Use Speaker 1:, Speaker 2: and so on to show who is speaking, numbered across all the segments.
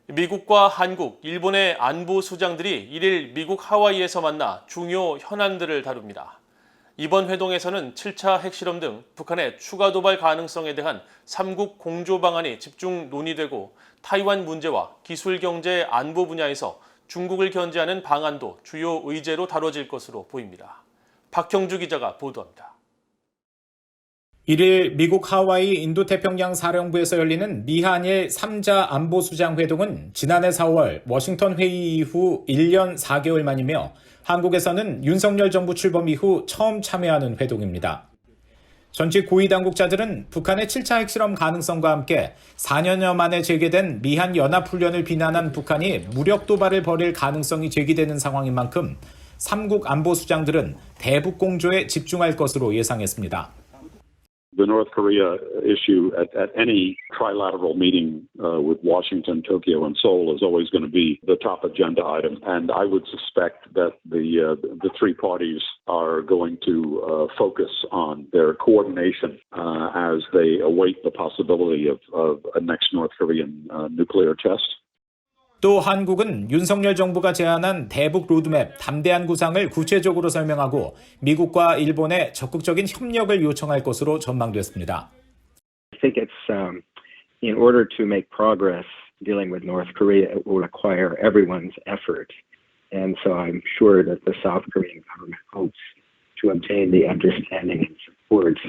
Speaker 1: 미국과 한국, 일본의 안보 수장들이 1일 미국 하와이에서 만나 중요 현안들을 다룹니다. 이번 회동에서는 7차 핵실험 등 북한의 추가 도발 가능성에 대한 3국 공조 방안이 집중 논의되고 타이완 문제와 기술 경제 안보 분야에서 중국을 견제하는 방안도 주요 의제로 다뤄질 것으로 보입니다. 박형주 기자가 보도합니다.
Speaker 2: 1일 미국 하와이 인도태평양 사령부에서 열리는 미한일 3자 안보수장 회동은 지난해 4월 워싱턴 회의 이후 1년 4개월 만이며 한국에서는 윤석열 정부 출범 이후 처음 참여하는 회동입니다. 전직 고위 당국자들은 북한의 7차 핵실험 가능성과 함께 4년여 만에 재개된 미한 연합훈련을 비난한 북한이 무력 도발을 벌일 가능성이 제기되는 상황인 만큼 3국 안보수장들은 대북 공조에 집중할 것으로 예상했습니다.
Speaker 3: The North Korea issue at any trilateral meeting with Washington, Tokyo, and Seoul is always going to be the top agenda item. And I would suspect that the three parties are going to focus on their coordination as they await the possibility of a next North Korean nuclear test.
Speaker 2: 또 한국은 윤석열 정부가 제안한 대북 로드맵 담대한 구상을 구체적으로 설명하고 미국과 일본에 적극적인 협력을 요청할 것으로 전망됐습니다.
Speaker 4: I think it's in order to make progress dealing with North Korea, it will require everyone's effort. And so I'm sure that the South Korean government hopes to obtain the understanding and support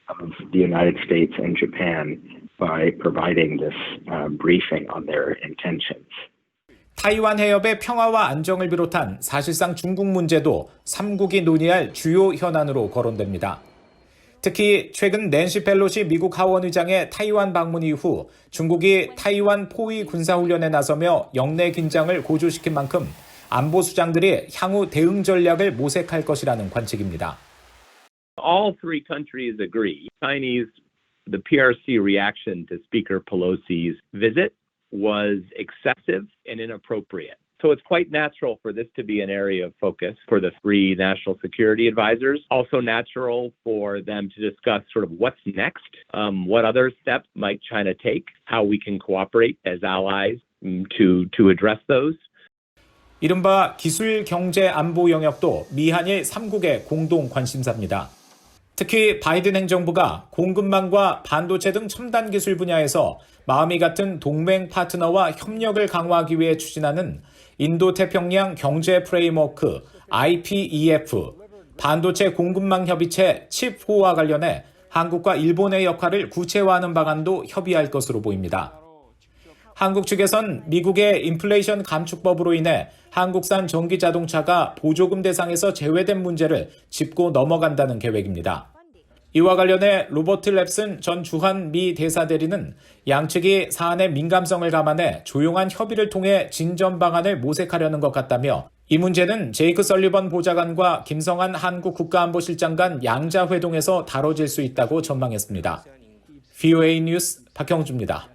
Speaker 4: of the United States and Japan by providing this briefing on their intentions.
Speaker 2: 타이완 해협의 평화와 안정을 비롯한 사실상 중국 문제도 3국이 논의할 주요 현안으로 거론됩니다. 특히 최근 낸시 펠로시 미국 하원의장의 타이완 방문 이후 중국이 타이완 포위 군사훈련에 나서며 영내 긴장을 고조시킨 만큼 안보 수장들이 향후 대응 전략을 모색할 것이라는 관측입니다.
Speaker 5: All three countries agree. The PRC reaction to Speaker Pelosi's visit was excessive and inappropriate. So it's quite natural for this to be an area of focus for the three national security advisors. Also natural for them to discuss sort of what's next, what other steps might China take, how we can cooperate as allies to address those.
Speaker 2: 이른바 기술 경제 안보 영역도 미한일 3국의 공동 관심사입니다. 특히 바이든 행정부가 공급망과 반도체 등 첨단 기술 분야에서 마음이 같은 동맹 파트너와 협력을 강화하기 위해 추진하는 인도태평양 경제 프레임워크 IPEF, 반도체 공급망 협의체 칩4와 관련해 한국과 일본의 역할을 구체화하는 방안도 협의할 것으로 보입니다. 한국 측에선 미국의 인플레이션 감축법으로 인해 한국산 전기 자동차가 보조금 대상에서 제외된 문제를 짚고 넘어간다는 계획입니다. 이와 관련해 로버트 랩슨 전 주한 미 대사대리는 양측이 사안의 민감성을 감안해 조용한 협의를 통해 진전 방안을 모색하려는 것 같다며 이 문제는 제이크 설리번 보좌관과 김성한 한국 국가안보실장 간 양자 회동에서 다뤄질 수 있다고 전망했습니다. VOA 뉴스 박형주입니다.